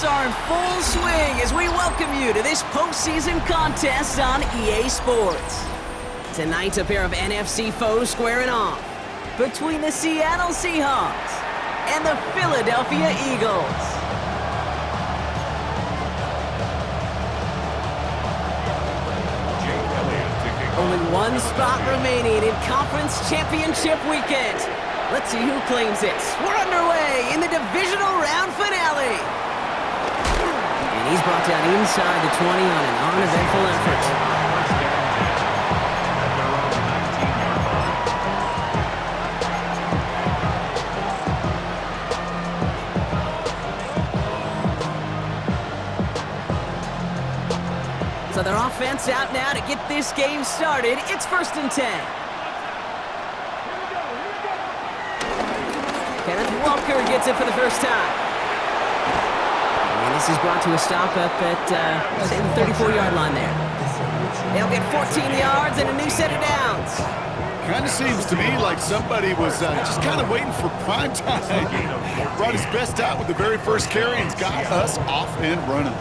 playoffs are in full swing as we welcome you to this postseason contest on EA Sports. Tonight, a pair of NFC foes squaring off between the Seattle Seahawks and the Philadelphia Eagles. Only one spot remaining in Conference Championship Weekend. Let's see who claims it. We're underway in the divisional round finale. And he's brought down inside the 20 on an uneventful effort. So their offense out now to get this game started. It's 1st and 10. Kenneth Walker gets it for the first time. And this is brought to a stop up at, say, the 34-yard line there. They'll get 14 yards and a new set of downs. Kind of seems to me like somebody was just kind of waiting for prime time. Brought his best out with the very first carry and got us off and running.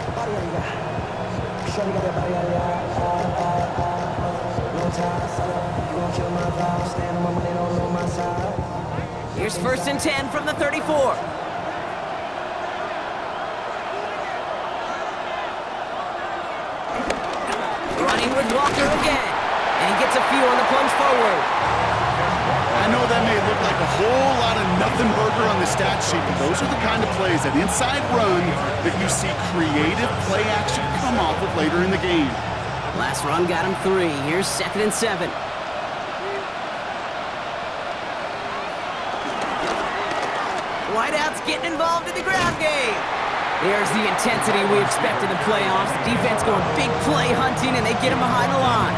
Here's 1st and 10 from the 34. Running with Walker again. And he gets a few on the plunge forward. I know that may look like a whole lot of nothing burger on the stat sheet, but those are the kind of plays, that inside run, that you see creative play action come off of later in the game. Last run got him 3. Here's 2nd and 7. Whiteout's getting involved in the ground game. There's the intensity we expect in the playoffs. The defense going big play hunting, and they get him behind the line.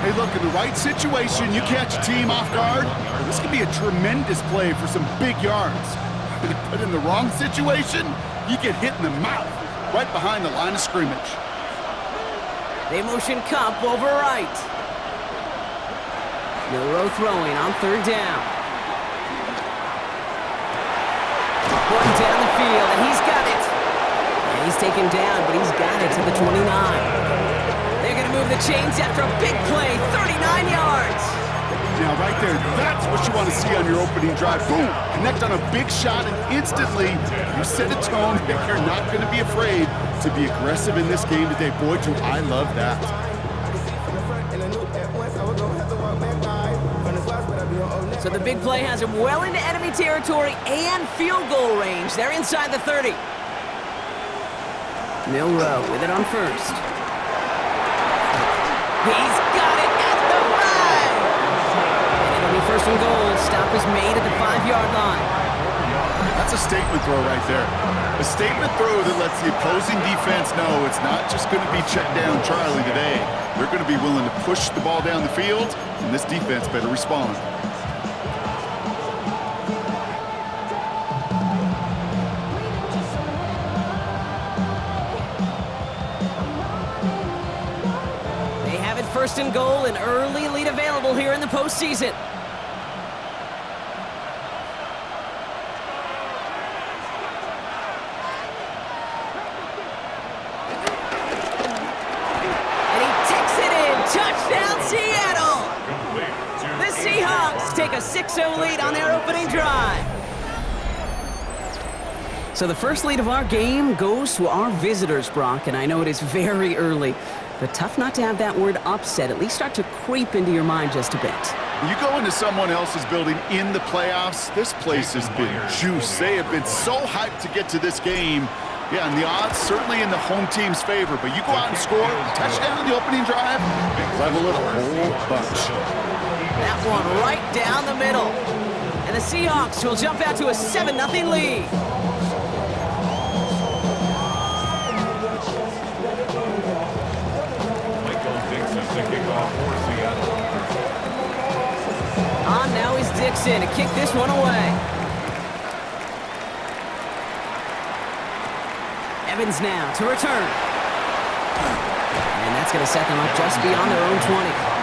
Hey, look, in the right situation, you catch a team off guard, this could be a tremendous play for some big yards. But in the wrong situation, you get hit in the mouth, right behind the line of scrimmage. They motion Cup over right. Milrow throwing on 3rd down. One down the field, and he's got it. And he's taken down, but he's got it to the 29. They're going to move the chains after a big play, 39 yards. Now, right there, that's what you want to see on your opening drive. Boom! Connect on a big shot, and instantly you set a tone that you're not going to be afraid to be aggressive in this game today. Boy, do I love that. So the big play has him well into enemy territory and field goal range. They're inside the 30. Milrow with it on 1st. He's got it at the 5. And it'll be 1st and goal. Stop is made at the 5-yard line. That's a statement throw right there. A statement throw that lets the opposing defense know it's not just going to be check down Charlie today. They're going to be willing to push the ball down the field, and this defense better respond. They have it 1st and goal, an early lead available here in the postseason. Take a 6-0 lead on their opening drive. So the first lead of our game goes to our visitors, Brock, and I know it is very early, but tough not to have that word upset at least start to creep into your mind just a bit. You go into someone else's building in the playoffs, this place has been juiced. They have been so hyped to get to this game. Yeah, and the odds certainly in the home team's favor, but you go out and score a touchdown in the opening drive and level it a whole bunch. That one right down the middle. And the Seahawks will jump out to a 7-0 lead. On now is Dixon to kick this one away. Evans now to return. And that's going to set them up just beyond their own 20.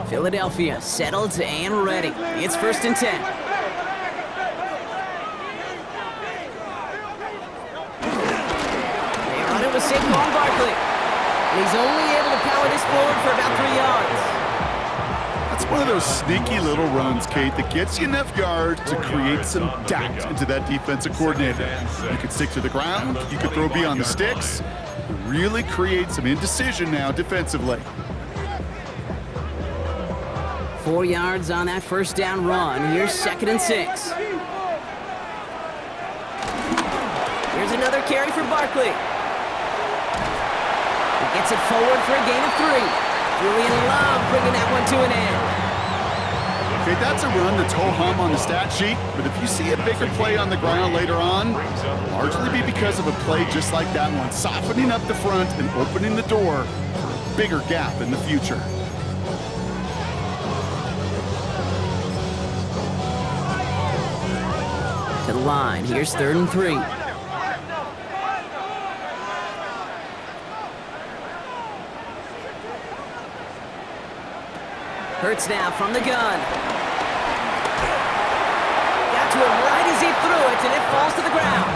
Philadelphia settled and ready. It's 1st and 10. They run it with Saquon Barkley. And he's only able to power this forward for about 3 yards. That's one of those sneaky little runs, Kate, that gets you enough yards to create some doubt into that defensive coordinator. You could stick to the ground, you could throw beyond the sticks, really create some indecision now defensively. 4 yards on that 1st down run. Here's 2nd and 6. Here's another carry for Barkley. He gets it forward for a gain of 3. Julian Love bringing that one to an end. Okay, that's a run that's ho-hum on the stat sheet, but if you see a bigger play on the ground later on, it'll largely be because of a play just like that one, softening up the front and opening the door for a bigger gap in the future. To the line. Here's 3rd and 3. Hurts now from the gun. Got to him right as he threw it, and it falls to the ground.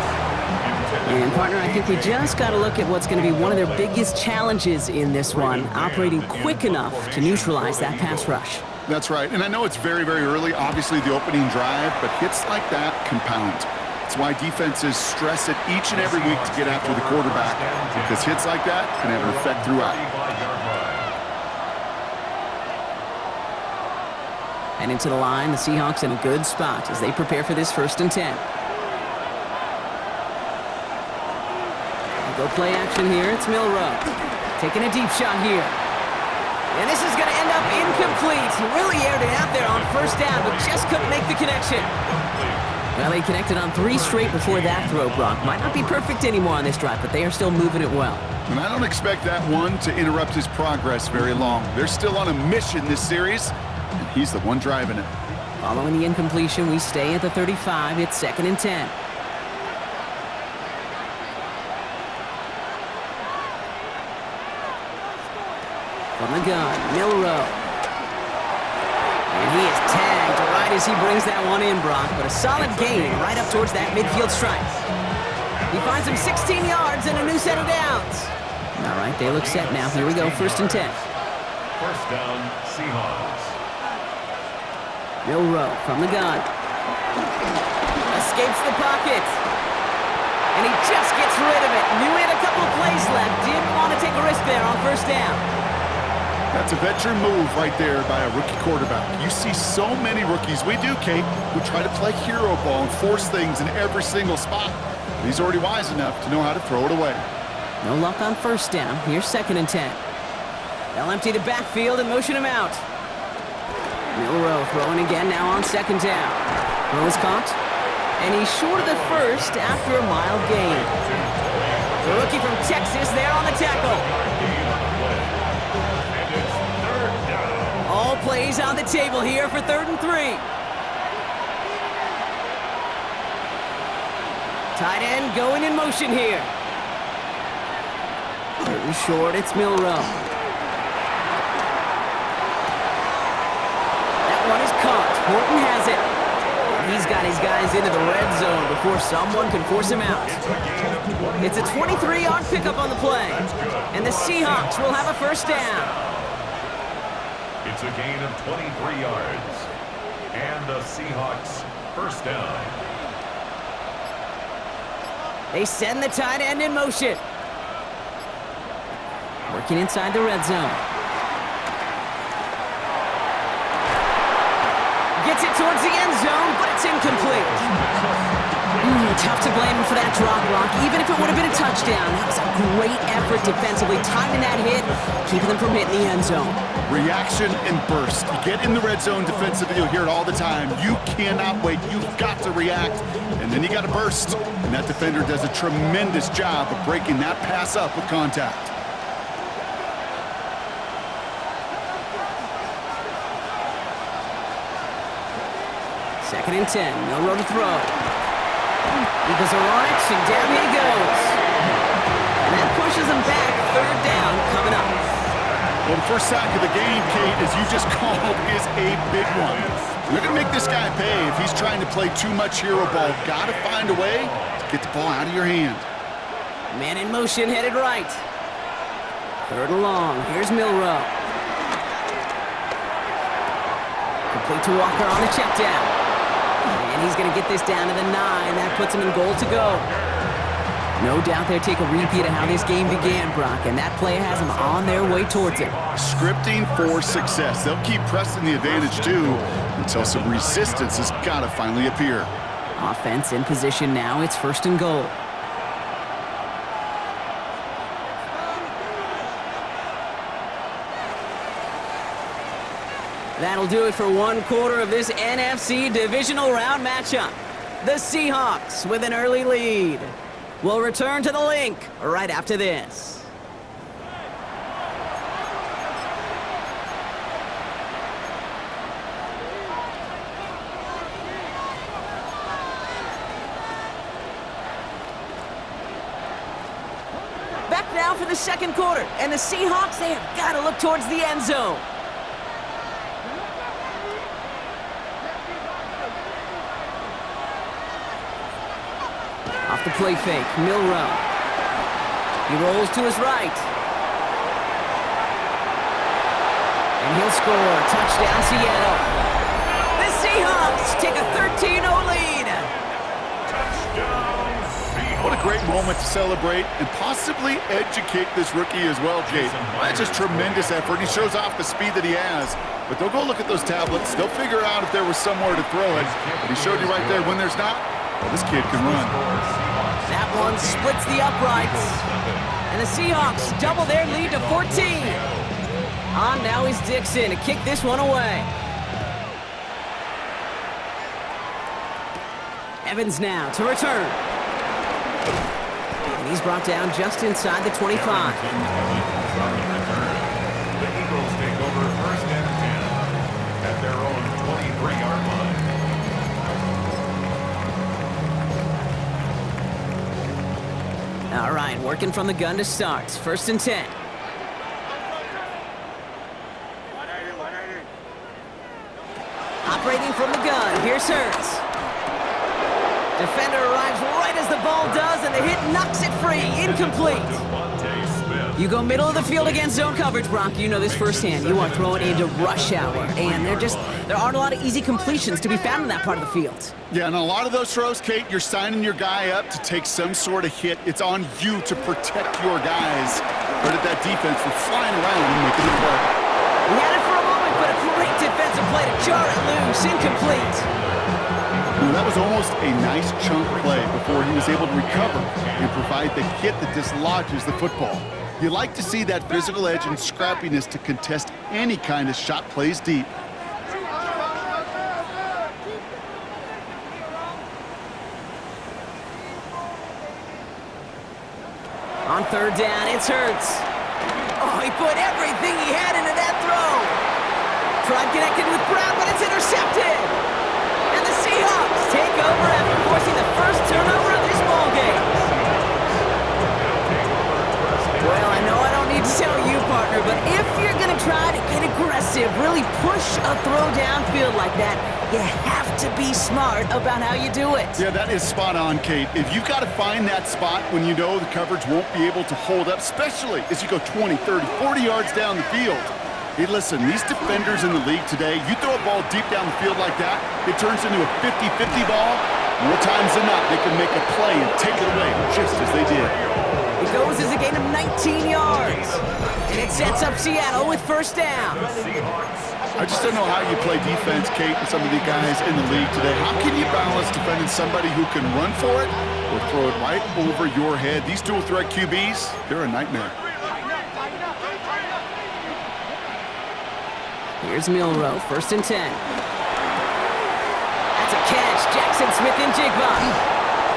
And, partner, I think we just got to look at what's going to be one of their biggest challenges in this one, operating quick enough to neutralize that pass rush. That's right, and I know it's very, very early, obviously the opening drive, but hits like that compound. That's why defenses stress it each and every week to get after the quarterback, because hits like that can have an effect throughout. And into the line, the Seahawks in a good spot as they prepare for this 1st and 10. Go play action here, it's Milroe. Taking a deep shot here. And this is going to end up incomplete. He really aired it out there on 1st down, but just couldn't make the connection. Well, they connected on 3 straight before that throw, Brock. Might not be perfect anymore on this drive, but they are still moving it well. And I don't expect that one to interrupt his progress very long. They're still on a mission this series, and he's the one driving it. Following the incompletion, we stay at the 35. It's 2nd and 10. From the gun, Milroe. And he is tagged right as he brings that one in, Brock. But a solid gain right up towards that midfield stripe. He finds him 16 yards and a new set of downs. All right, they look set now. Here we go, 1st and 10. 1st down, Seahawks. Milroe from the gun. Escapes the pocket. And he just gets rid of it. Knew he had a couple of plays left. Didn't want to take a risk there on 1st down. That's a veteran move right there by a rookie quarterback. You see so many rookies, we do, Kate, who try to play hero ball and force things in every single spot. But he's already wise enough to know how to throw it away. No luck on 1st down. Here's 2nd and 10. They'll empty the backfield and motion him out. Milroe throwing again now on 2nd down. Throw is caught. And he's short of the 1st after a mild gain. The rookie from Texas there on the tackle. All plays on the table here for 3rd and 3. Tight end going in motion here. 3rd and short, it's Milroe. That one is caught. Horton has it. He's got his guys into the red zone before someone can force him out. It's a 23-yard pickup on the play. And the Seahawks will have a 1st down. It's a gain of 23 yards. And the Seahawks 1st down. They send the tight end in motion. Working inside the red zone. Gets it towards the end zone, but it's incomplete. Tough to blame him for that drop block, even if it would have been a touchdown. That was a great effort defensively, timing that hit, keeping them from hitting the end zone. Reaction and burst. You get in the red zone defensively, you'll hear it all the time. You cannot wait. You've got to react, and then you got to burst. And that defender does a tremendous job of breaking that pass up with contact. Second and 10. No road to throw. Eagles are on it, and down he goes. And that pushes him back. Third down coming up. Well, the first sack of the game, Kate, as you just called, is a big one. You're going to make this guy pay if he's trying to play too much hero ball. Got to find a way to get the ball out of your hand. Man in motion, headed right. Third and long. Here's Milrow. Complete to Walker on the check down. And he's going to get this down to the 9. That puts him in goal to go. No doubt they'll take a repeat of how this game began, Brock, and that play has them on their way towards it. Scripting for success. They'll keep pressing the advantage, too, until some resistance has got to finally appear. Offense in position now. It's first and goal. That'll do it for one quarter of this NFC divisional round matchup. The Seahawks with an early lead. We'll return to the link right after this. Back now for the second quarter, and the Seahawks, they have got to look towards the end zone. Off the play fake, Milrow. He rolls to his right. And he'll score. Touchdown, Seattle. The Seahawks take a 13-0 lead. Touchdown, Seahawks. What a great moment to celebrate and possibly educate this rookie as well, Kate. That's just tremendous effort. He shows off the speed that he has. But they'll go look at those tablets. They'll figure out if there was somewhere to throw it. But he showed you right there when there's not. Well, this kid can run. That one splits the uprights. And the Seahawks double their lead to 14. On now is Dixon to kick this one away. Evans now to return. And he's brought down just inside the 25. The Eagles take over first and 10 at their own 23-yard line. All right, working from the gun to start. First and 10. Operating from the gun, here's Hurts. Defender arrives right as the ball does, and the hit knocks it free. Incomplete. You go middle of the field against zone coverage, Brock. You know this firsthand. You are throwing into rush hour, and there aren't a lot of easy completions to be found in that part of the field. Yeah, and a lot of those throws, Kate, you're signing your guy up to take some sort of hit. It's on you to protect your guys. Credit that defense for flying around and making the play. We had it for a moment, but a great defensive play to jar it loose. Incomplete. Ooh, that was almost a nice chunk play before he was able to recover and provide the hit that dislodges the football. You like to see that physical edge and scrappiness to contest any kind of shot plays deep. On third down, it's Hurts. Oh, he put everything he had into that throw. Tried connecting with Brown, but it's intercepted. And the Seahawks take over after forcing the first turnover of this ballgame. Well, I know I don't need to tell you, partner, but if you're going to try to get aggressive, really push a throw downfield like that, you have to be smart about how you do it. Yeah, that is spot on, Kate. If you've got to find that spot when you know the coverage won't be able to hold up, especially as you go 20, 30, 40 yards down the field. Hey, listen, these defenders in the league today, you throw a ball deep down the field like that, it turns into a 50-50 ball. More times than not, they can make a play and take it away, just as they did. It goes as a gain of 19 yards. And it sets up Seattle with first down. I just don't know how you play defense, Kate, with some of the guys in the league today. How can you balance defending somebody who can run for it or throw it right over your head? These dual threat QBs, they're a nightmare. Here's Milrow, first and 10. That's a catch. Jackson Smith and Jigba.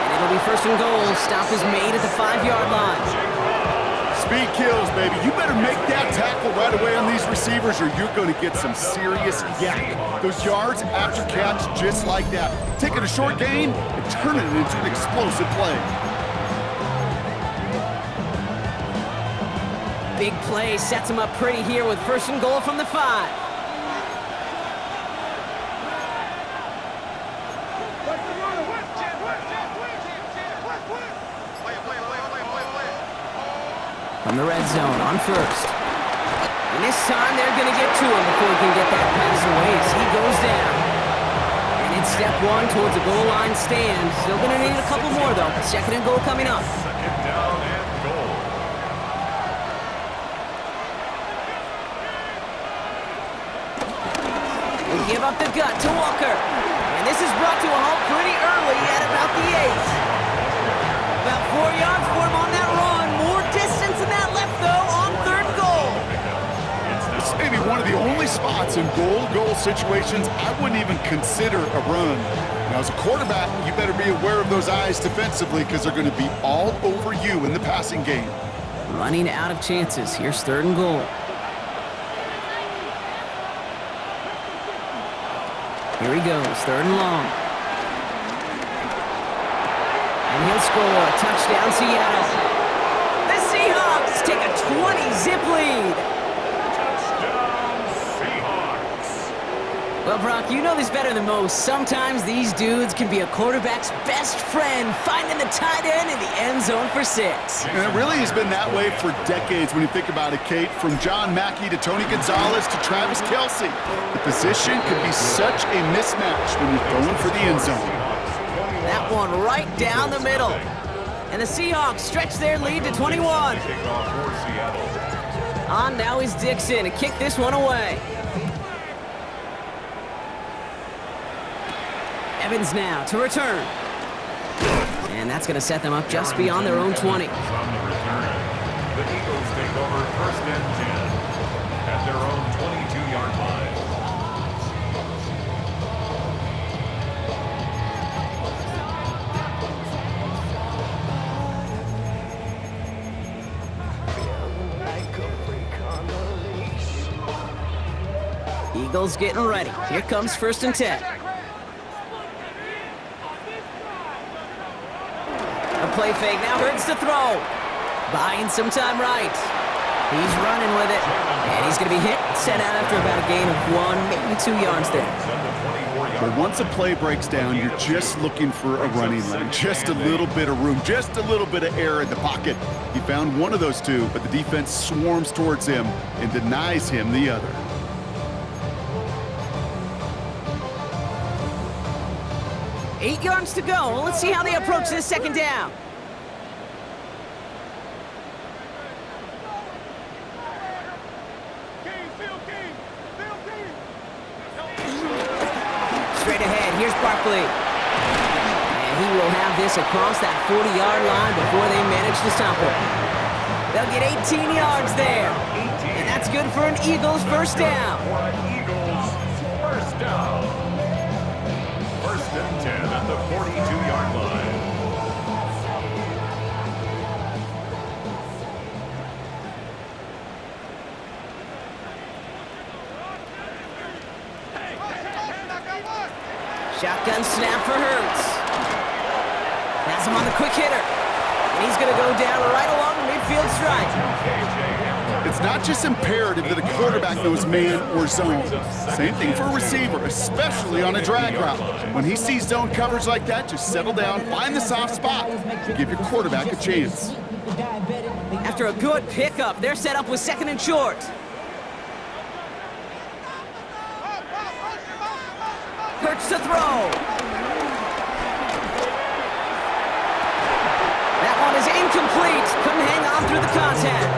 And it'll be first and goal. Stop is made at the 5-yard line. Speed kills, baby. You better make that tackle right away on these receivers or you're going to get some serious yak. Those yards after catch just like that. Taking a short gain and turning it into an explosive play. Big play sets him up pretty here with 1st and goal from the 5. From the red zone on 1st. And this time they're going to get to him before he can get that pass away as he goes down. And it's step 1 towards a goal line stand. Still going to need a couple more though. 2nd and goal coming up. 2nd down and goal. Will give up the gut to Walker. And this is brought to a halt pretty early at about the 8. About 4 yards for him on that run. More distance than that left, though, on 3rd and goal. It's maybe one of the only spots in goal situations I wouldn't even consider a run. Now, as a quarterback, you better be aware of those eyes defensively because they're going to be all over you in the passing game. Running out of chances. Here's 3rd and goal. Here he goes, 3rd and long. And he'll score a touchdown, Seattle. The Seahawks take a 20-zip lead. Touchdown, Seahawks. Well, Brock, you know this better than most. Sometimes these dudes can be a quarterback's best friend, finding the tight end in the end zone for 6. And it really has been that way for decades when you think about it, Kate. From John Mackey to Tony Gonzalez to Travis Kelce. The position could be such a mismatch when you're going for the end zone. That one right down the middle. And the Seahawks stretch their lead to 21. On now is Dixon to kick this one away. Evans now to return. And that's going to set them up just beyond their own 20. From the return, the Eagles take over 1st and 10 at their own 22-yard line. Eagles getting ready. Here comes 1st and 10. A play fake now hurts to throw. Buying some time right. He's running with it. And he's going to be hit, set out after about a gain of 1, maybe 2 yards there. But once a play breaks down, you're just looking for a running lane. Just a little bit of room, just a little bit of air in the pocket. He found one of those two, but the defense swarms towards him and denies him the other. Eight yards to go. Let's see how they approach this 2nd down. Straight ahead, here's Barkley. And he will have this across that 40-yard line before they manage to stop him. They'll get 18 yards there. And that's good for an Eagles 1st down. For an Eagles 1st down. 1st and 10 at the 42-yard line. Shotgun snap for Hurts. Has him on the quick hitter. And he's going to go down right along the midfield stripe. It's not just imperative that a quarterback knows man or zone. Same thing for a receiver, especially on a drag route. When he sees zone coverage like that, just settle down, find the soft spot, and give your quarterback a chance. After a good pickup, they're set up with 2nd and short. Hurts to throw. That one is incomplete. Couldn't hang on through the contact.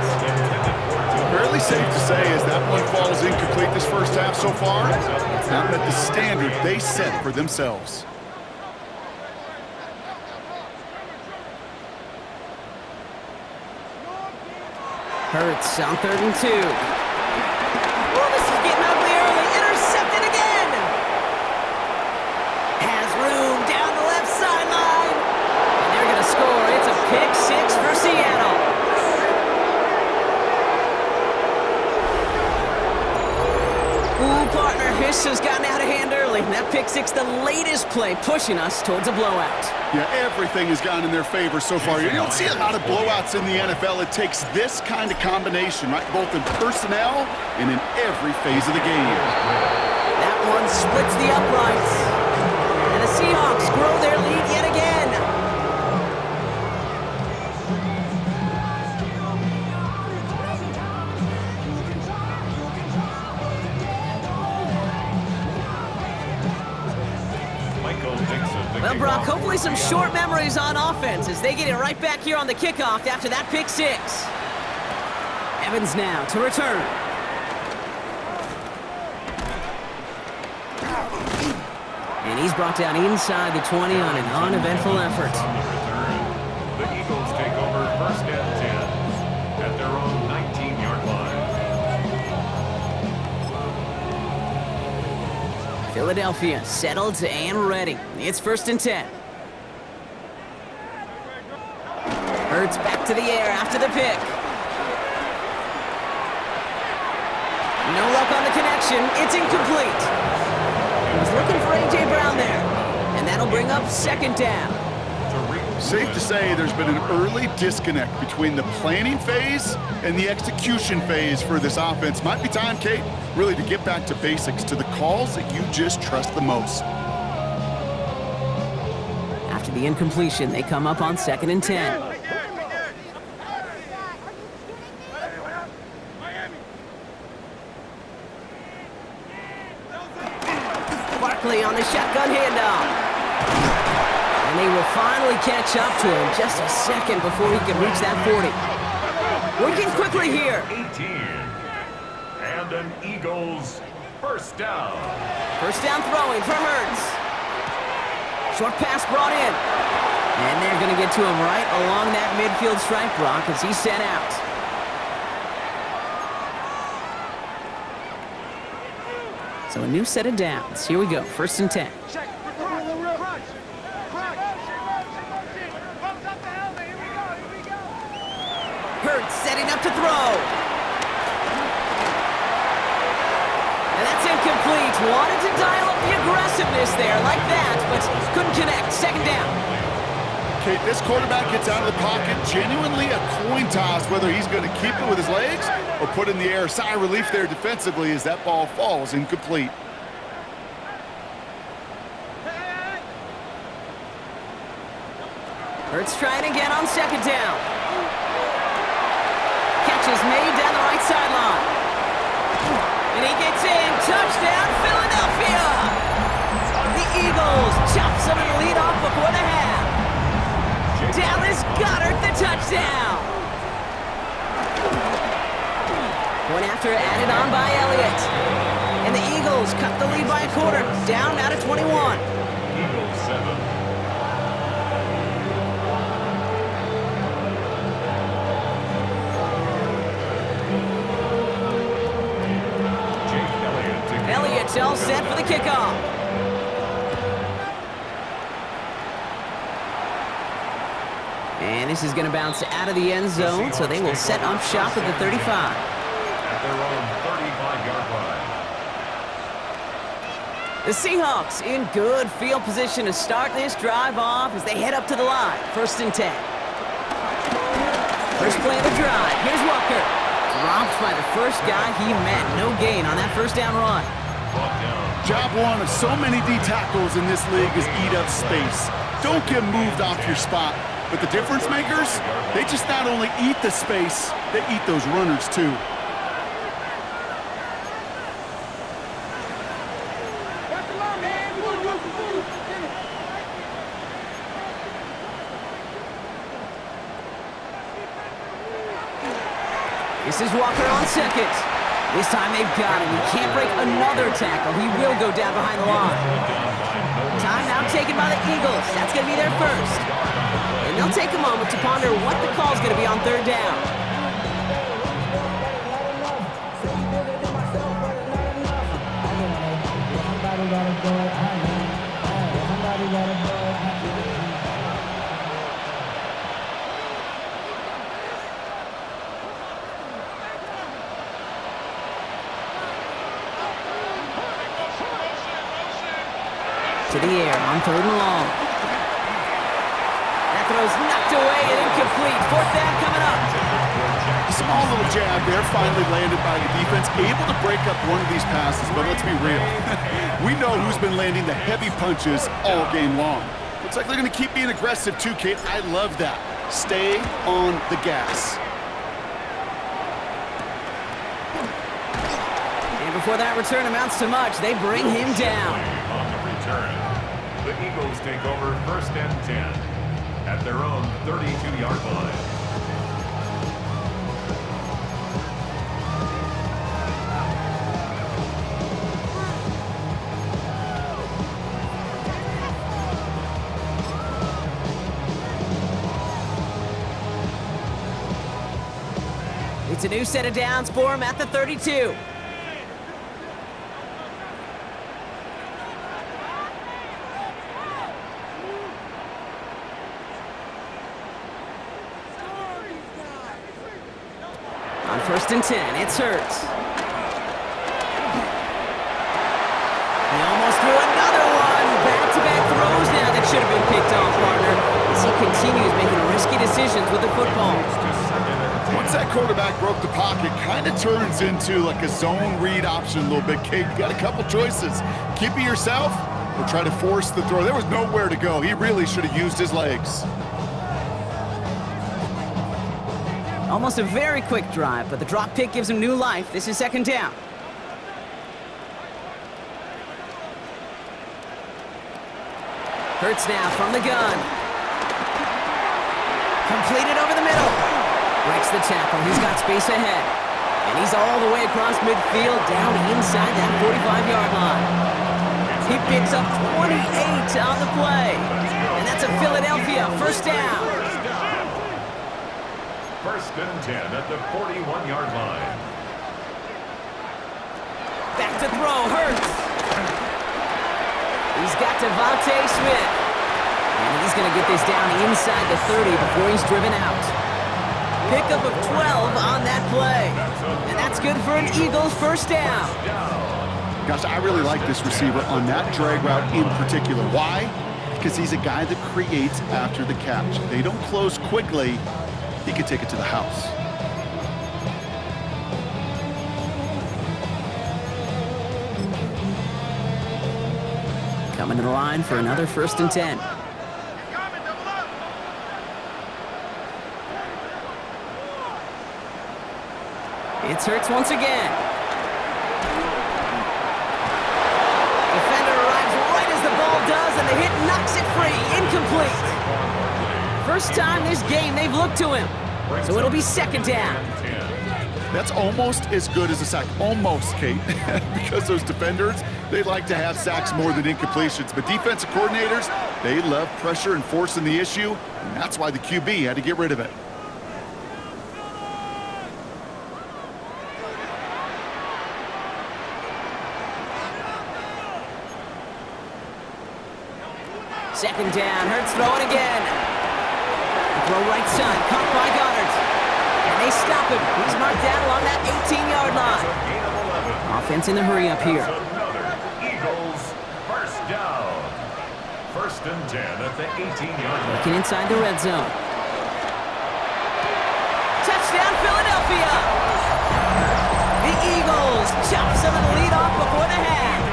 Fairly safe to say as that one falls incomplete this 1st half so far, it's not met the standard they set for themselves. Hurts on 3rd and 2. Oh, this is getting ugly early. Intercepted again. Has room down the left sideline. And they're going to score. It's a pick 6 for Seattle. This has gotten out of hand early. That pick six, the latest play, pushing us towards a blowout. Yeah, everything has gone in their favor so far. You don't see a lot of blowouts in the NFL. It takes this kind of combination, right? Both in personnel and in every phase of the game. That one splits the uprights. And the Seahawks grow their lead yet again. Well, Brock, hopefully some short memories on offense as they get it right back here on the kickoff after that pick six. Evans now to return. And he's brought down inside the 20 on an uneventful effort. The Eagles take over first and 10 at their own 19-yard line. Philadelphia settled and ready. It's first and 10. Hurts back to the air after the pick. No luck on the connection. It's incomplete. He was looking for A.J. Brown there. And that'll bring up second down. Safe to say there's been an early disconnect between the planning phase and the execution phase for this offense. Might be time, Kate, really to get back to basics, to the calls that you just trust the most. After the incompletion, they come up on second and 10. Barkley on the shotgun handoff. And they will finally catch up to him just a second before he can reach that 40. Working quickly here. 18. And an Eagles first down. First down throwing from Hurts. Short pass brought in. And they're going to get to him right along that midfield stripe, Brock, as he's set out. So a new set of downs. Here we go, first and 10. Hurts setting up to throw. And that's incomplete. Wanted to dial up the aggressiveness there like that, but couldn't connect. Second down. Kate, this quarterback gets out of the pocket, genuinely a coin toss whether he's going to keep it with his legs or put in the air. Sigh of relief there defensively as that ball falls incomplete. Hurts trying again on second down. Catch is made down the right sideline. And he gets in. Touchdown, Philadelphia! The Eagles chop some of the lead off before the half. Dallas Goedert the touchdown. Point after added on by Elliott. And the Eagles cut the lead by a quarter. Down now to 21. Eagles 7. Elliott's all set for the kickoff. And this is going to bounce out of the end zone, so they will set up shop at the 35. At their own 35-yard line. The Seahawks in good field position to start this drive off as they head up to the line. First and 10. First play of the drive. Here's Walker. Dropped by the first guy he met. No gain on that first down run. Job one of so many D tackles in this league is eat up space. Don't get moved off your spot. But the difference makers, they just not only eat the space, they eat those runners too. This is Walker on second. This time they've got him. He can't break another tackle. He will go down behind the line. Time now taken by the Eagles. That's going to be their first. And they'll take a moment to ponder what the call's going to be on third down. To the air on 3rd and long. That throw's knocked away and incomplete. 4th down coming up. Small little jab there, finally landed by the defense. Able to break up one of these passes, but let's be real. We know who's been landing the heavy punches all game long. Looks like they're going to keep being aggressive too, Kate. I love that. Stay on the gas. And before that return amounts to much, they bring him down. On the return, the Eagles take over 1st and 10 at their own 32-yard line. It's a new set of downs for him at the 32. On 1st and 10, it's Hurts. He almost threw another one. Back-to-back throws now that should have been picked off, partner, as he continues making risky decisions with the football. Once that quarterback broke the pocket, kind of turns into like a zone read option a little bit, Kate. You got a couple choices. Keep it yourself or try to force the throw. There was nowhere to go. He really should have used his legs. Almost a very quick drive, but the drop pick gives him new life. This is 2nd down. Hurts now from the gun. Completed over the middle. Breaks the tackle. He's got space ahead. And he's all the way across midfield, down inside that 45-yard line. He picks up 28 on the play. And that's a Philadelphia 1st down. 1st and 10 at the 41-yard line. Back to throw, Hurts. He's got Devontae Smith. And he's going to get this down inside the 30 before he's driven out. Pickup of 12 on that play. And that's good for an Eagles 1st down. Gosh, I really like this receiver on that drag route in particular. Why? Because he's a guy that creates after the catch. They don't close quickly. He could take it to the house. Coming to the line for another 1st and 10. It's Hurts once again. Defender arrives right as the ball does, and the hit knocks it free. Incomplete. First time this game they've looked to him. So it'll be 2nd down. That's almost as good as a sack. Almost, Kate. Because those defenders, they like to have sacks more than incompletions. But defensive coordinators, they love pressure and forcing the issue. And that's why the QB had to get rid of it. Second down, Hurts throwing again. Throw right side, caught by Goddard. And they stop him. He's marked down along that 18-yard line. Offense in the hurry up here. Eagles 1st down. 1st and 10 at the 18-yard line. Looking inside the red zone. Touchdown, Philadelphia! The Eagles chop some of the lead off before the half.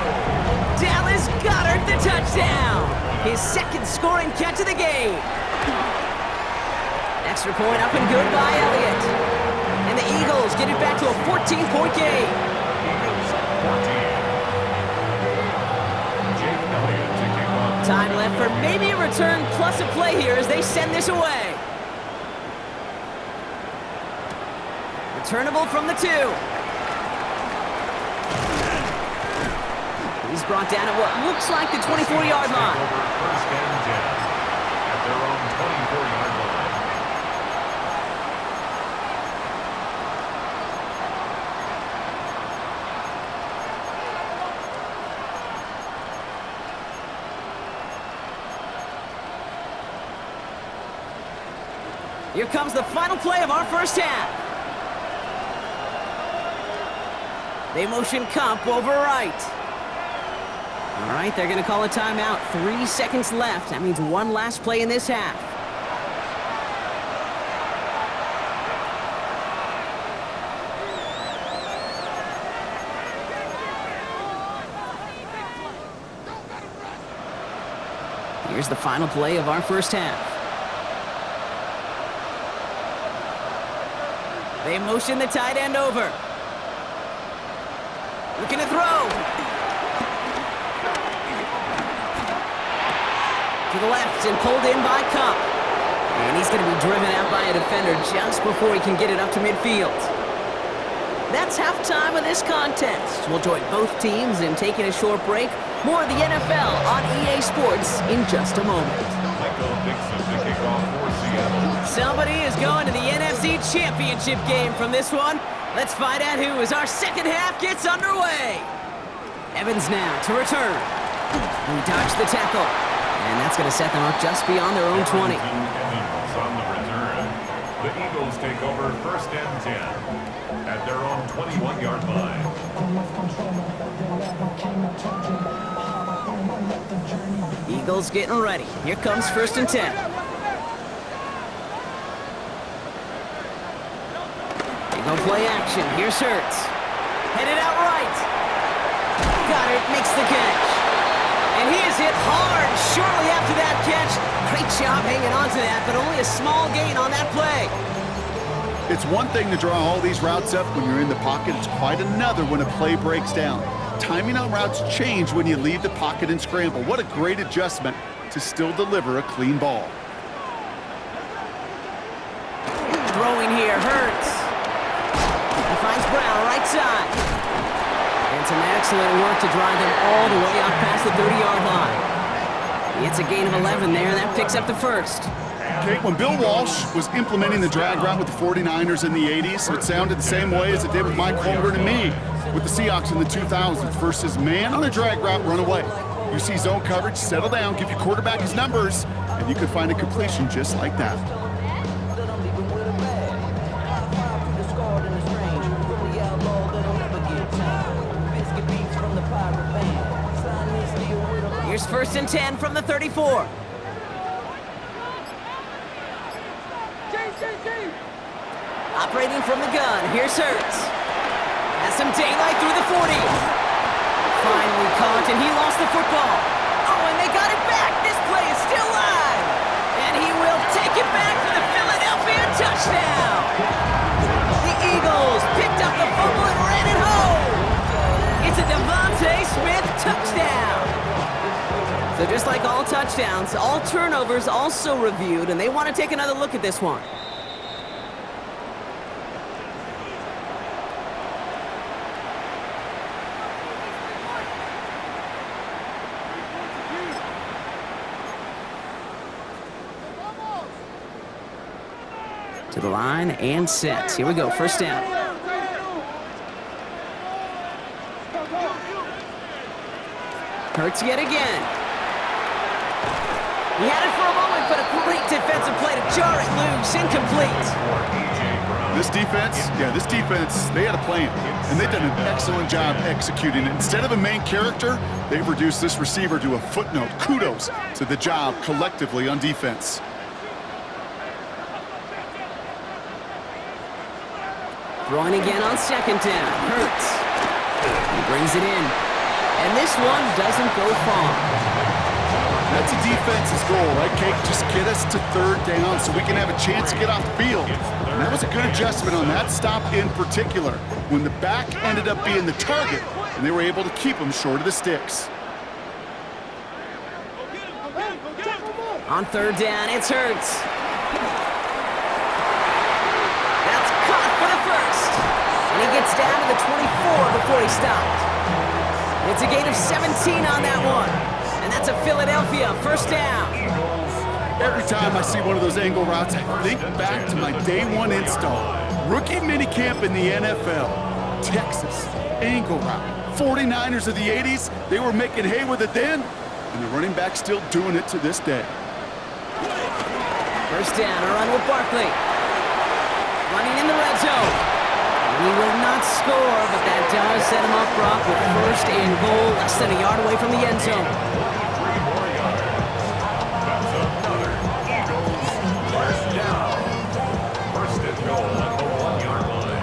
Dallas Goedert the touchdown. His 2nd scoring catch of the game. Extra point up and good by Elliott. And the Eagles get it back to a 14-point game. Eagles 14. Jake Elliott to kick off. Time left for maybe a return plus a play here as they send this away. Returnable from the 2. He's brought down at what looks like the 24-yard line. 1st and 10 at their own 24-yard line. Here comes the final play of our 1st half. They motion Kump over right. All right, they're going to call a timeout. 3 seconds left. That means one last play in this half. Here's the final play of our first half. They motion the tight end over. Looking to throw. To the left and pulled in by Cup. And he's going to be driven out by a defender just before he can get it up to midfield. That's halftime of this contest. We'll join both teams in taking a short break. More of the NFL on EA Sports in just a moment. Somebody is going to the NFC Championship game from this one. Let's find out who as our second half gets underway. Evans now to return. He dodged the tackle. And that's going to set them up just beyond their own 20. On the return, the Eagles take over first and 10 at their own 21-yard line. Eagles getting ready. Here comes first and 10. They go play action. Here's Hurts. Headed out right. Goddard makes the catch. And he is hit hard shortly after that catch. Great job hanging on to that, but only a small gain on that play. It's one thing to draw all these routes up when you're in the pocket. It's quite another when a play breaks down. Timing on routes change when you leave the pocket and scramble. What a great adjustment to still deliver a clean ball. Throwing here, Hurts. He finds Brown right side. And some excellent work to drive them all the way up past the 30-yard line. It's a gain of 11 there, and that picks up the first. Okay, when Bill Walsh was implementing the drag route with the 49ers in the 80s, it sounded the same way as it did with Mike Holmgren and me with the Seahawks in the 2000s versus man on a drag route, run away. You see zone coverage, settle down, give your quarterback his numbers, and you could find a completion just like that. Here's first and 10 from the 34. Operating from the gun, here's Hurts. Has some daylight through the 40. Finally caught, and he lost the football. Oh, and they got it back. This play is still live. And he will take it back for the Philadelphia touchdown. The Eagles picked up the fumble and ran it home. It's a Devontae Smith touchdown. So just like all touchdowns, all turnovers also reviewed, and they want to take another look at this one. To the line and set. Here we go, first down. Hurts yet again. He had it for a moment, but a great defensive play to jar it loose. Incomplete. This defense, they had a plan, and they've done an excellent job executing it. Instead of a main character, they've reduced this receiver to a footnote. Kudos to the job collectively on defense. Throwing again on second down. Hurts. He brings it in. And this one doesn't go far. That's a defense's goal, right, Kate? Just get us to third down so we can have a chance to get off the field. And that was a good adjustment on that stop in particular, when the back ended up being the target, and they were able to keep him short of the sticks. On third down, it's Hurts. That's caught for the first. And he gets down to the 24 before he stopped. It's a gain of 17 on that one. And that's a Philadelphia first down. Every time I see one of those angle routes, I think back to my day one install. Rookie minicamp in the NFL. Texas, angle route. 49ers of the 80s, they were making hay with it then, and the running back's still doing it to this day. First down, a run with Barkley. Running in the red zone. He will not score, but that does set him up, Brock, with first and goal, less than a yard away from the end zone. 23 more yards. That's another Eagles first down. First and goal at the 1-yard line.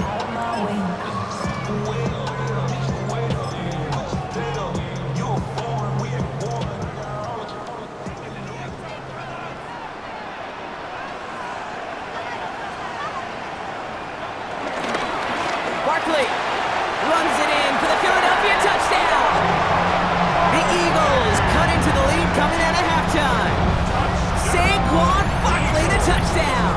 Barkley runs it in for the Philadelphia touchdown. The Eagles cut into the lead coming out of halftime. Saquon Barkley, the touchdown.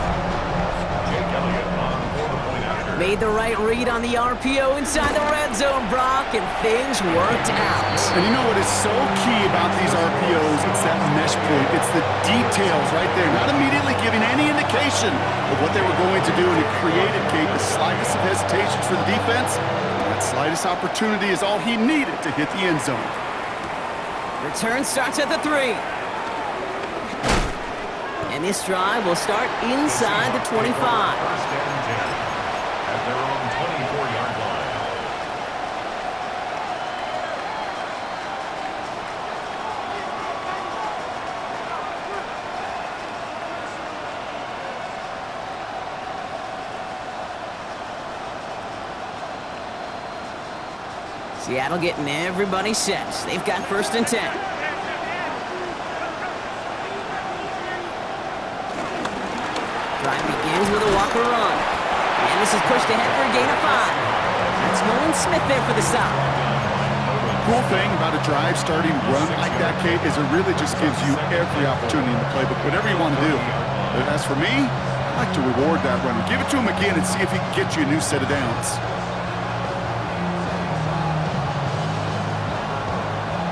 Jake Elliott on for the point after. Made the right read on the RPO inside the red zone, Brock, and things worked out. And you know what is so key about these RPOs? It's that mesh point. It's the details right there. Not immediately giving any indication of what they were going to do, and it created, Kate, the slightest of hesitations for the defense. That slightest opportunity is all he needed to hit the end zone. Return starts at the 3. And this drive will start inside the 25. First and 10 at their own 24-yard line. Seattle getting everybody set. They've got first and 10. Drive begins with a Walker run. And this is pushed ahead for a gain of 5. That's Nolan Smith there for the stop. Cool thing about a drive starting run like that, Kate, is it really just gives you every opportunity in the playbook, whatever you want to do. But as for me, I like to reward that runner. Give it to him again and see if he can get you a new set of downs.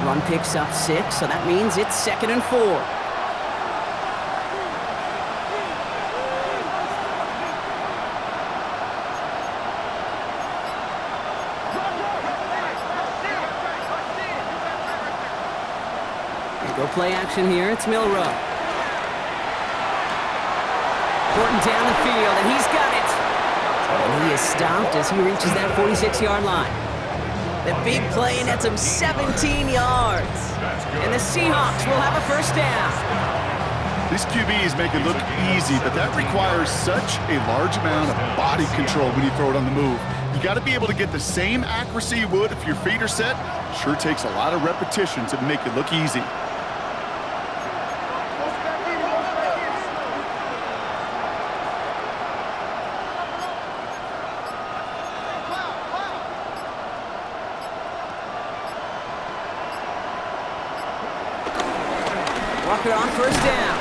Run picks up 6, so that means it's 2nd and 4. Go play action here. It's Milrow. Gordon down the field, and he's got it. And he is stopped as he reaches that 46-yard line. The big play nets him 17 yards. And the Seahawks will have a first down. These QBs make it look easy, but that requires such a large amount of body control when you throw it on the move. You got to be able to get the same accuracy you would if your feet are set. Sure takes a lot of repetition to make it look easy. Walker on first down,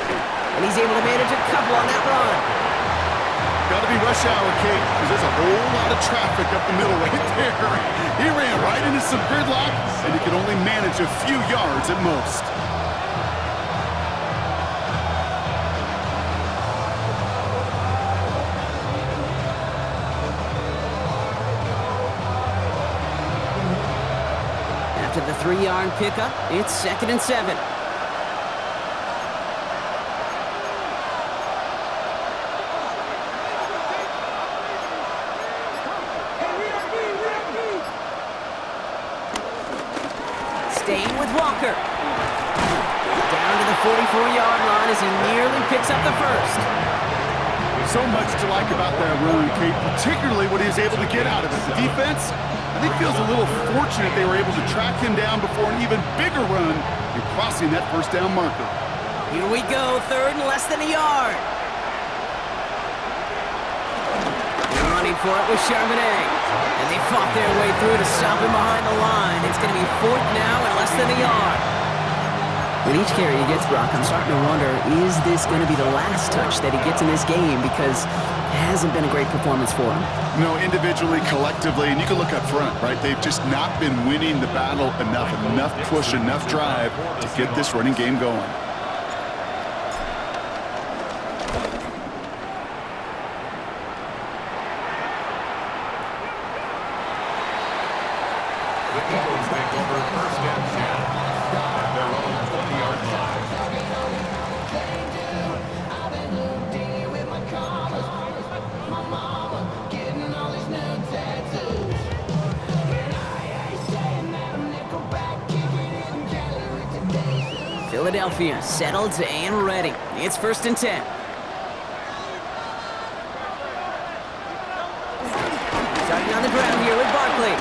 and he's able to manage a couple on that run. Got to be rush hour, Kate, because there's a whole lot of traffic up the middle right there. He ran right into some gridlock, and he could only manage a few yards at most. After the 3-yard pickup, it's 2nd and 7. Staying with Walker. Down to the 44-yard line as he nearly picks up the first. So much to like about that run, Kate, particularly what he was able to get out of it. The defense, I think, feels a little fortunate they were able to track him down before an even bigger run in crossing that first down marker. Here we go, 3rd and less than a yard. They're running for it with Charbonnet. And they fought their way through to stop him behind the line. It's going to be 4th now and less than a yard. With each carry he gets, Brock, I'm starting to wonder, is this going to be the last touch that he gets in this game? Because it hasn't been a great performance for him. No, individually, collectively, and you can look up front, right? They've just not been winning the battle enough push, enough drive to get this running game going. The Eagles take over first and 10 at their own 20-yard line. I've been hooked in with my commas. My mama getting all these new tattoos. Philadelphia, settled and ready. It's 1st and 10. Starting on the ground here with Barkley.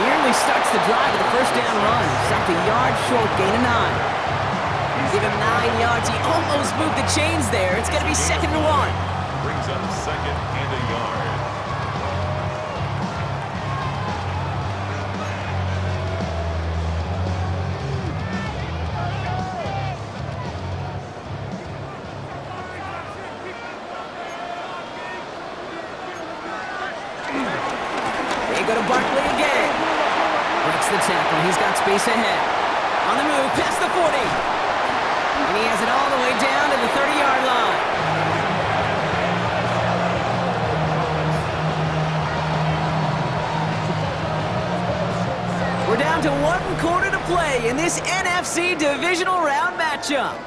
Nearly starts the drive with a first down run. Stopped a yard short, gain of 9. Give him 9 yards. He almost moved the chains there. It's going to be 2nd and 1. Brings up 2nd and a yard. They go to Barkley again. Breaks the tackle. He's got space ahead. On the move, past the 40. And he has it all the way down to the 30-yard line. We're down to 1 quarter to play in this NFC divisional round matchup.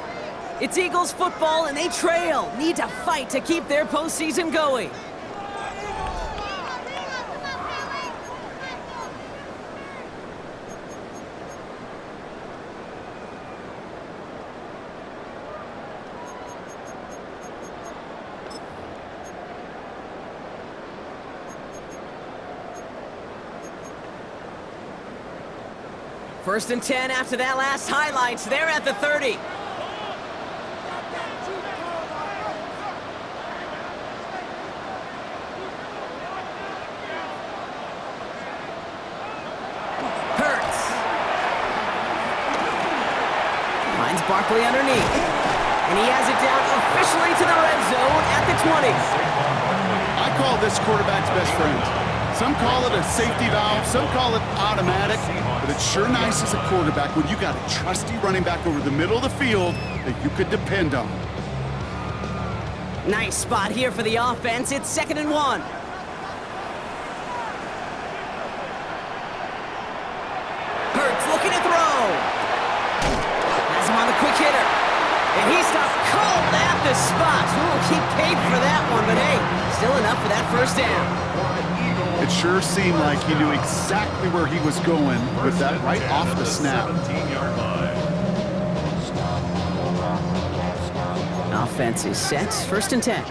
It's Eagles football, and they trail. Need to fight to keep their postseason going. First and 10 after that last highlights. They're at the 30. Hurts. Finds Barkley underneath. And he has it down officially to the red zone at the 20. I call this quarterback's best friend. Some call it a safety valve, some call it automatic, but it's sure nice as a quarterback when you got a trusty running back over the middle of the field that you could depend on. Nice spot here for the offense. It's 2nd and 1. Hurts looking to throw. Has him on the quick hitter. And he stopped cold at the spot. Ooh, he paid for that one, but hey, still enough for that first down. It sure seemed like he knew exactly where he was going with that right off the snap. 17-yard line. Offense is set. 1st and 10.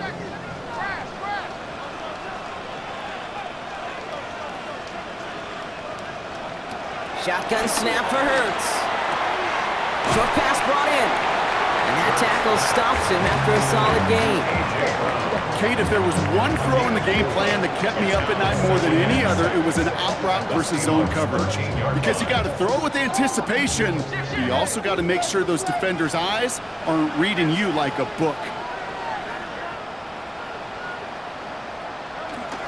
Shotgun snap for Hurts. Short pass brought in. And that tackle stops him after a solid gain. Kate, if there was one throw in the game plan that kept me up at night more than any other, it was an out route versus zone coverage. Because you got to throw with anticipation, but you also got to make sure those defenders' eyes aren't reading you like a book.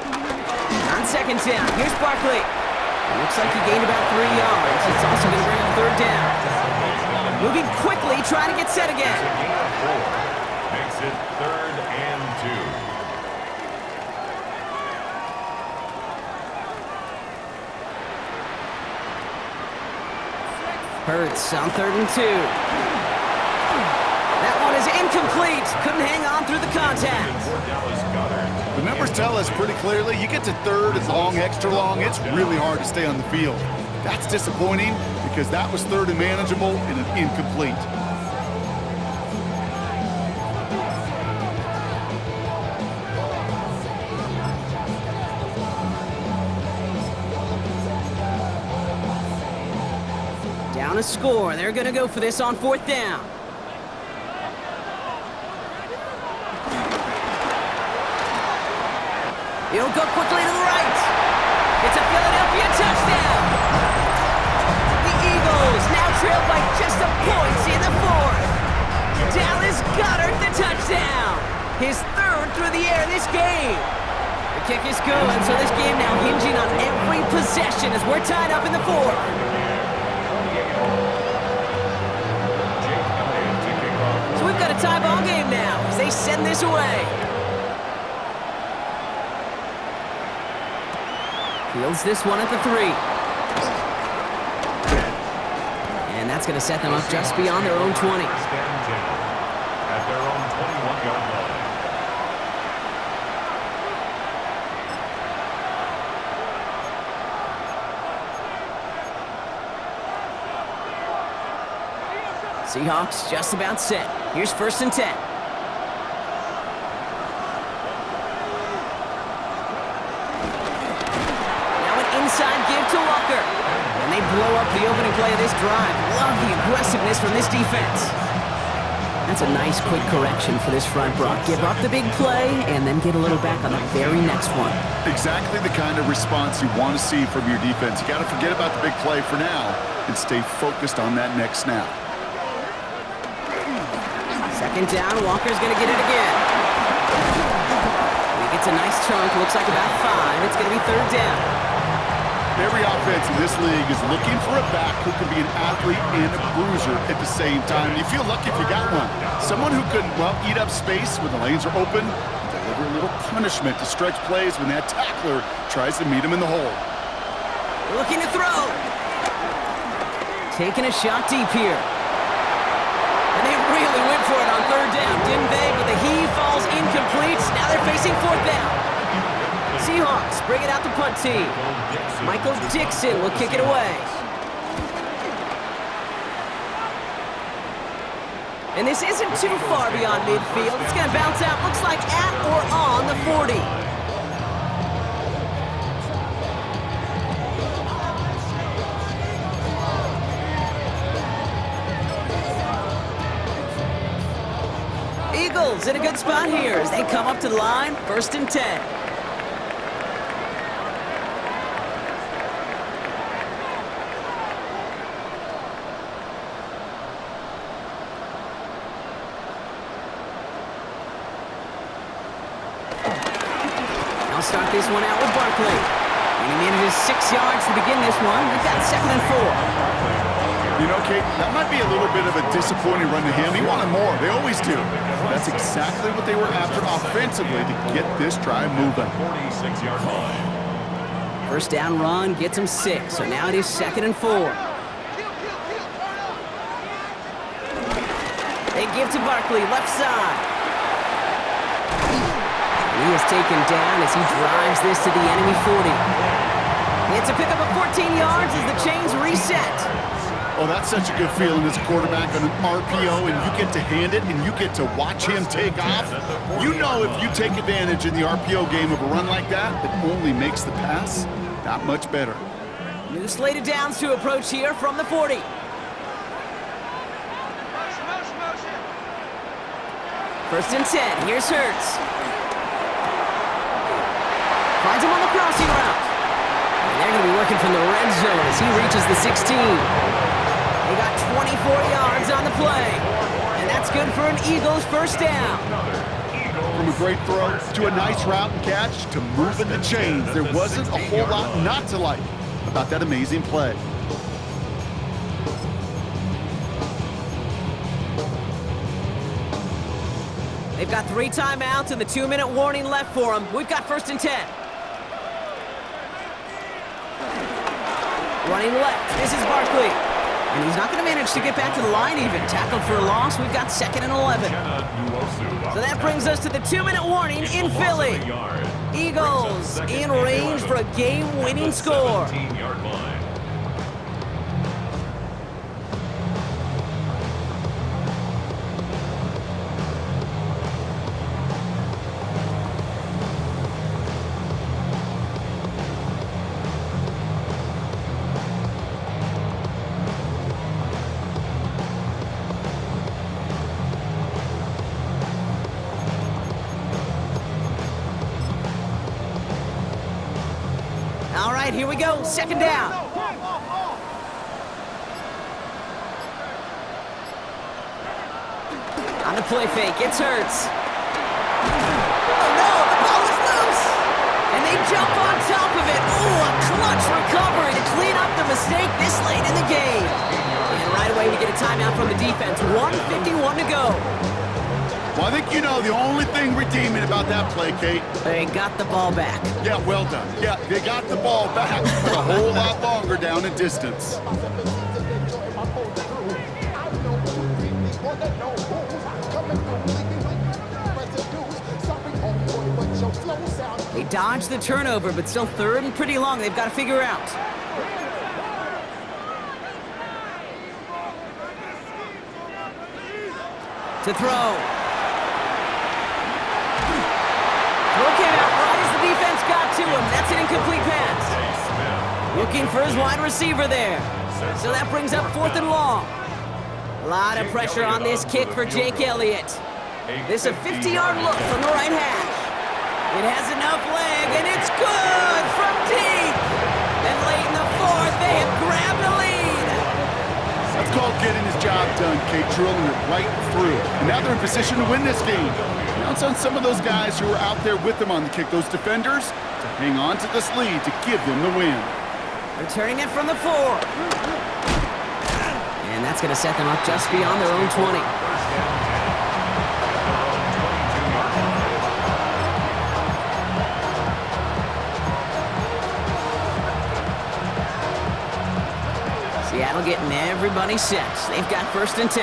On 2nd down, here's Barkley. It looks like he gained about 3 yards. It's also going to bring up 3rd down. Moving quickly, trying to get set again. Makes it 3rd and 2. Hurts on 3rd and 2. That one is incomplete. Couldn't hang on through the contact. The numbers tell us pretty clearly, you get to 3rd and long, extra long, it's really hard to stay on the field. That's disappointing because that was 3rd and manageable and an incomplete. Down a score. They're going to go for this on 4th down. He'll go quickly to the right. It's a Philadelphia touchdown. The Eagles now trail by just a point in the 4th. Dallas Goedert the touchdown. His 3rd through the air this game. The kick is good, so this game now hinging on every possession as we're tied up in the 4th. So we've got a tie ball game now as they send this away. Fields this one at the 3. And that's going to set them up just beyond their own 20. At their own 21-yard line. Seahawks just about set. Here's 1st and 10. Now an inside give to Walker. And they blow up the opening play of this drive. Love the aggressiveness from this defense. That's a nice quick correction for this front, Brock. Give up the big play and then get a little back on the very next one. Exactly the kind of response you want to see from your defense. You got to forget about the big play for now and stay focused on that next snap. 2nd down, Walker's going to get it again. He gets a nice chunk, looks like about 5. It's going to be 3rd down. Every offense in this league is looking for a back who can be an athlete and a bruiser at the same time. You feel lucky if you got one. Someone who can, well, eat up space when the lanes are open, and deliver a little punishment to stretch plays when that tackler tries to meet him in the hole. Looking to throw. Taking a shot deep here. And they really went for it on 3rd down, didn't they? But the heave falls incomplete. Now they're facing 4th down. Seahawks bring it out the punt team. Michael Dixon will kick it away. And this isn't too far beyond midfield. It's going to bounce out, looks like at or on the 40. Eagles in a good spot here as they come up to the line, 1st and 10. I'll start this one out with Barkley. And he manages 6 yards to begin this one. We've got 2nd and 4. You know, Kate, that might be a little bit of a disappointing run to him. He wanted more. They always do. That's exactly what they were after offensively to get this drive moving. 46-yard line. 1st down run gets him 6. So now it is 2nd and 4. They give to Barkley, left side. He is taken down as he drives this to the enemy 40. It's a pickup of 14 yards as the chains reset. Oh, that's such a good feeling as a quarterback on an RPO, and you get to hand it, and you get to watch him take off. You know if you take advantage in the RPO game of a run like that, it only makes the pass that much better. New slated downs to approach here from the 40. 1st and 10. Here's Hurts. Finds him on the crossing route. And they're going to be working from the red zone as he reaches the 16. They got 24 yards on the play. And that's good for an Eagles 1st down. From a great throw to a nice route and catch to moving the chains, there wasn't a whole lot not to like about that amazing play. They've got 3 timeouts and the 2-minute warning left for them. We've got 1st and 10. Running left, this is Barkley. And he's not going to manage to get back to the line even. Tackled for a loss, we've got 2nd and 11. So that brings us to the 2-minute warning in Philly. Eagles in range for a game-winning score. All right, here we go. 2nd down. On the play fake, it's Hurts. Oh no, the ball is loose! And they jump on top of it. Ooh, a clutch recovery to clean up the mistake this late in the game. And right away we get a timeout from the defense. 1:51 to go. Well, I think you know the only thing redeeming about that play, Kate. They got the ball back. Yeah, well done. Yeah, they got the ball back, but a whole lot longer down in distance. They dodged the turnover, but still 3rd and pretty long. They've got to figure out. To throw. Throw came out right as the defense got to him. That's an incomplete pass. Looking for his wide receiver there. So that brings up 4th and long. A lot of pressure on this kick for Jake Elliott. This a 50-yard look from the right hash. It has enough leg, and it's good from deep. And late in the 4th, they have grabbed a lead. That's called getting his job done, Kate, drilling it right through. And now they're in position to win this game. Now it's on some of those guys who are out there with them on the kick, those defenders, to hang on to this lead to give them the win. Returning it from the 4. And that's going to set them up just beyond their own 20. Seattle getting everybody set. They've got 1st and 10.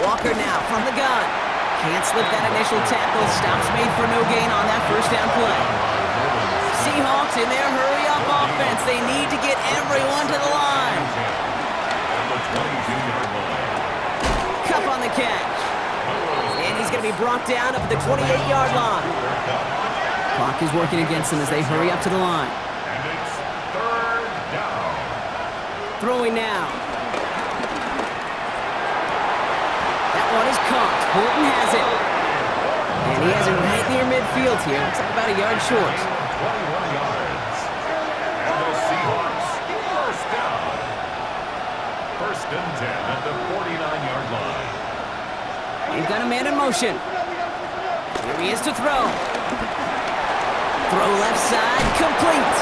Walker now from the gun. Can't slip that initial tackle. Stops made for no gain on that 1st down play. Seahawks in their hurry-up offense. They need to get everyone to the line. Cup on the catch. And he's going to be brought down up at the 28-yard line. Clock is working against them as they hurry up to the line. And it's 3rd down. Throwing now. That one is caught. Horton has it. And he has it right near midfield here. Looks like about a yard short. 21 yards. And the Seahawks, 1st down. 1st and 10 at the 49-yard line. They've got a man in motion. Here he is to throw. Throw left side, complete.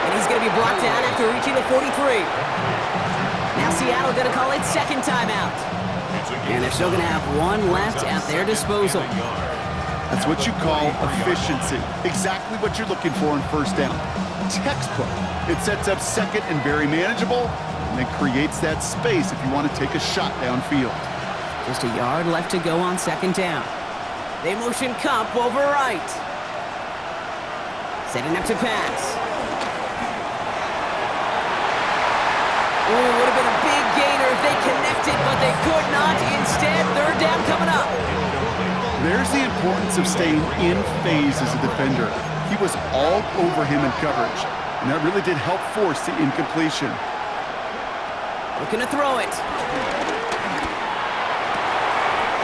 And he's going to be blocked down after reaching the 43. Now Seattle going to call it 2nd timeout. And they're still going to have 1 left at their disposal. That's what you call efficiency. Exactly what you're looking for in 1st down. Textbook. It sets up 2nd and very manageable, and then creates that space if you want to take a shot downfield. Just a yard left to go on 2nd down. They motion Cup over right. Setting up to pass. Ooh, would have been a big gainer if they connected, but they could not. Instead, 3rd down coming up. There's the importance of staying in phase as a defender. He was all over him in coverage, and that really did help force the incompletion. Looking to throw it.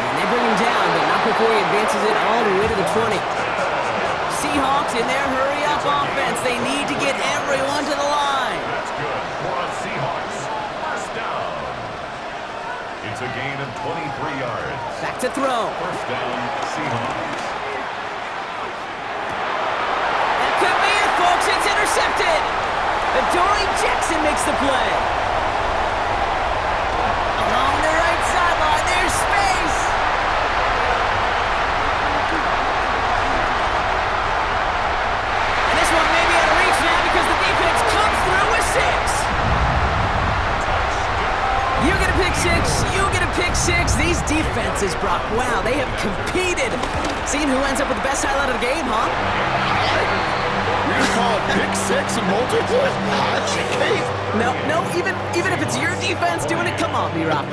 And they bring him down, but not before he advances it all the way to the 20. Seahawks in their hurry-up offense. They need to get everyone to the line. That's good for the Seahawks. 1st down. It's a gain of 23 yards. Back to throw. 1st down, Seahawks. That could be it, folks. It's intercepted. Adoree Jackson makes the play. Along the right sideline, there's space. And this one may be out of reach now because the defense comes through with 6. You get a pick 6, you get a pick 6. These defenses, Brock, wow, they have competed. Seeing who ends up with the best highlight of the game, huh? You're going to call it pick 6 and multiple? No, even if it's your defense doing it, come on, B-Rock.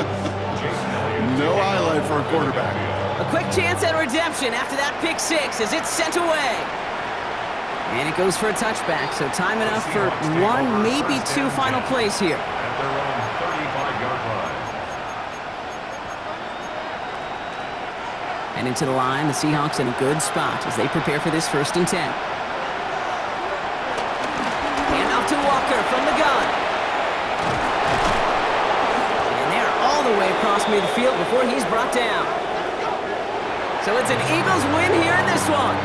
No highlight for a quarterback. A quick chance at redemption after that pick 6 as it's sent away. And it goes for a touchback, so time enough for 1, maybe 2 final plays here. At their own 35-yard line. And into the line, the Seahawks in a good spot as they prepare for this 1st and 10. Handoff to Walker from the gun. And they're all the way across midfield before he's brought down. So it's an Eagles win here in this one.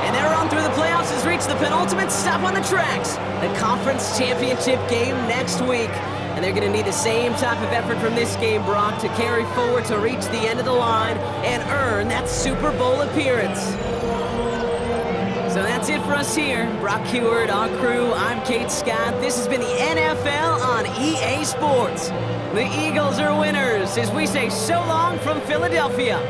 And their run through the playoffs has reached the penultimate stop on the tracks. The conference championship game next week. And they're going to need the same type of effort from this game, Brock, to carry forward to reach the end of the line and earn that Super Bowl appearance. So that's it for us here. Brock Heward, our crew, I'm Kate Scott. This has been the NFL on EA Sports. The Eagles are winners as we say so long from Philadelphia.